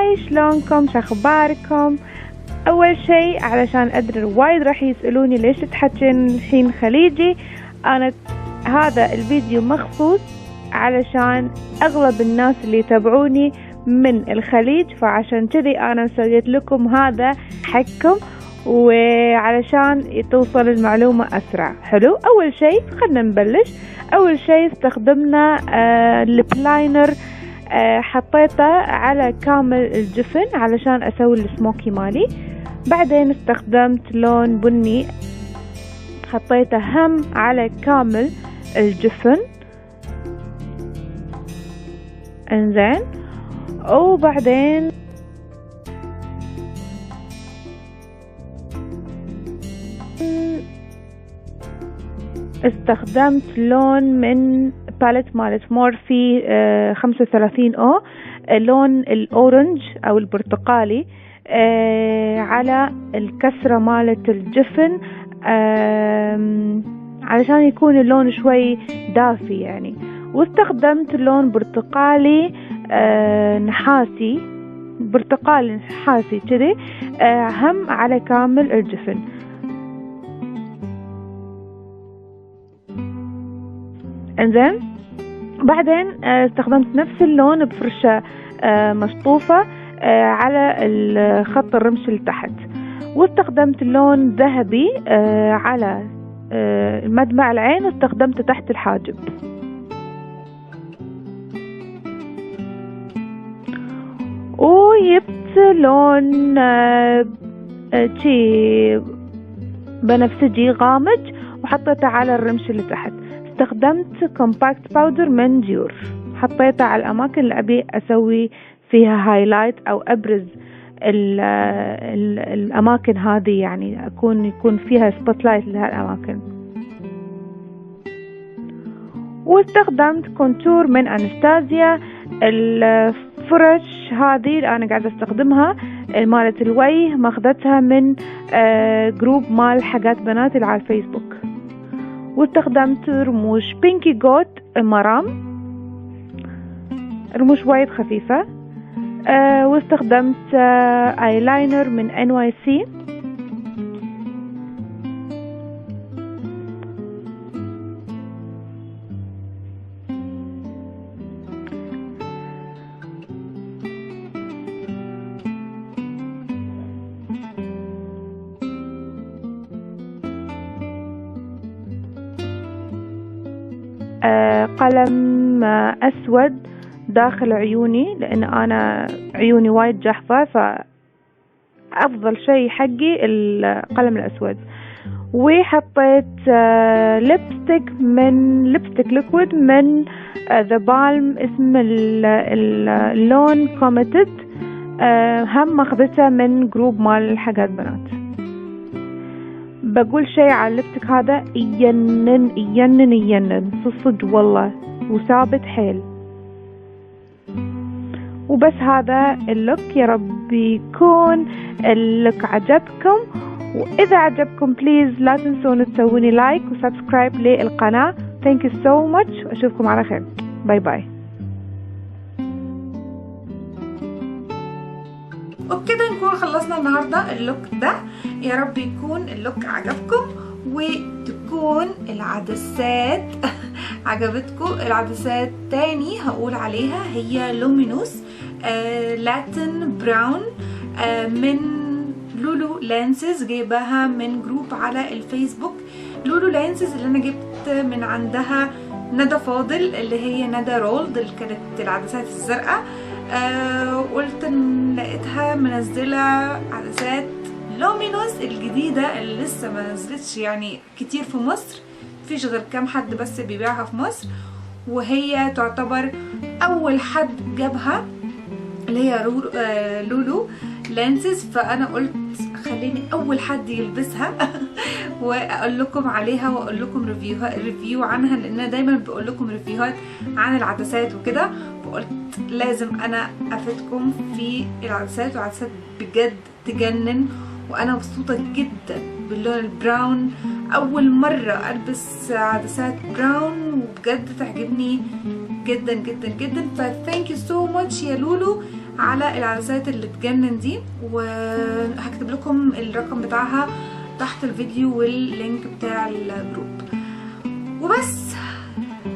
هاي شلونكم؟ شخباركم؟ اول شيء علشان ادري وايد راح يسألوني ليش تحكين الحين خليجي، انا هذا الفيديو مخصوص علشان اغلب الناس اللي يتابعوني من الخليج، فعشان كذي انا سويت لكم هذا حقكم وعلشان توصل المعلومة اسرع. حلو، اول شيء خلنا نبلش. اول شيء استخدمنا البلاينر، حطيته على كامل الجفن علشان اسوي السموكي مالي. بعدين استخدمت لون بني حطيته هم على كامل الجفن. انزين، وبعدين استخدمت لون من باليت مالت مورفي 35 او، لون الاورنج او البرتقالي على الكسرة مالت الجفن علشان يكون اللون شوي دافي يعني. واستخدمت لون برتقالي نحاسي، برتقالي نحاسي كذي هم على كامل الجفن. انزين، بعدين استخدمت نفس اللون بفرشة مشطوفة على الخط الرمش اللي تحت، واستخدمت لون ذهبي على مدمع العين واستخدمته تحت الحاجب. وجبت لون شي بنفسجي غامج وحطيته على الرمش اللي تحت. استخدمت كومباكت باودر من ديور، حطيته على الأماكن اللي أبي أسوي فيها هايلايت أو أبرز الأماكن هذه، يعني يكون فيها سبوتلايت لهالأماكن. واستخدمت كونتور من أنستازيا. الفرش هذه اللي أنا قاعدة استخدمها مالت الوجه ماخذتها من جروب مال حاجات بنات اللي على الفيسبوك. واستخدمت رموش بينكي جوت مرام، رموش وايد خفيفة. واستخدمت ايلاينر من NYC. قلم أسود داخل عيوني لأن أنا عيوني وايد جحفة، فأفضل شيء حقي القلم الأسود. وحطيت ليبستيك ليكويد من ذا بالم، اسم اللون كوميتد، هم أخذته من جروب مال حاجات بنات. بقول شيء على الليبستيك هذا، يجنن صدق والله، وثابت حيل. وبس هذا اللوك، يا رب يكون اللوك عجبكم. وإذا عجبكم بليز لا تنسون تسووني لايك وسبسكرايب للقناة. Thank you so much، أشوفكم على خير، باي باي. وبكده نكون خلصنا النهاردة اللوك ده. يا رب يكون اللوك عجبكم وتكون العدسات عجبتكم. العدسات تاني هقول عليها هي لومينوس لاتن براون من لولو لانسز، جايباها من جروب على الفيسبوك. لولو لانسز اللي انا جبت من عندها ندى فاضل اللي هي ندى رولد اللي كانت العدسات الزرقاء. قلت لقيتها منزله عدسات لومينوس الجديده اللي لسه ما نزلتش يعني كتير في مصر، مفيش غير كام حد بس بيبيعها في مصر، وهي تعتبر اول حد جابها اللي هي لولو لانسز. فانا قلت خليني اول حد يلبسها واقول لكم عليها واقول لكم ريفيو عنها، لان انا دايما بقول لكم ريفيوهات عن العدسات وكده، فقلت لازم انا افيدكم في العدسات. والعدسات بجد تجنن، وانا مبسوطه جدا باللون البراون. اول مره البس عدسات براون وبجد تعجبني جدا جدا جدا. فثانك يو سو ماتش يا لولو على العدسات اللي تجنن دي، وهكتب لكم الرقم بتاعها تحت الفيديو واللينك بتاع الجروب. وبس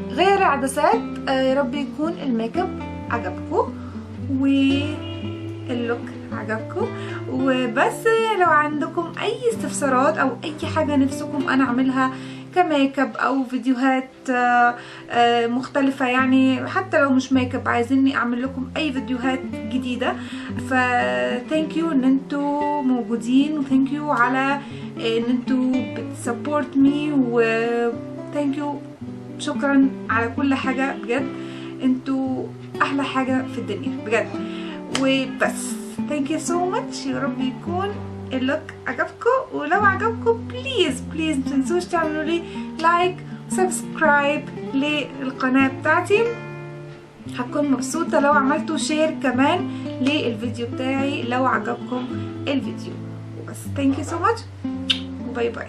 غير العدسات يا رب يكون الميك اب عجبكم واللوك عجبكم. وبس لو عندكم اي استفسارات او اي حاجه نفسكم انا اعملها كميك اب او فيديوهات مختلفه، يعني حتى لو مش ميك اب عايزيني اعمل لكم اي فيديوهات جديده، فثانك يو ان انتوا موجودين، وثانك يو على ان انتوا بتسبورت مي، وثانك يو شكرا على كل حاجه بجد، انتوا احلى حاجه في الدنيا بجد. وبس ثانك يو سو ماتش، يا رب يكون اللوك عجبكم، ولو عجبكم بليز متنسوش تعملوا لي لايك وسبسكرايب للقناه بتاعتي، هكون مبسوطه لو عملتوا شير كمان للفيديو بتاعي لو عجبكم الفيديو. وبس ثانك يو سو ماتش وباي باي.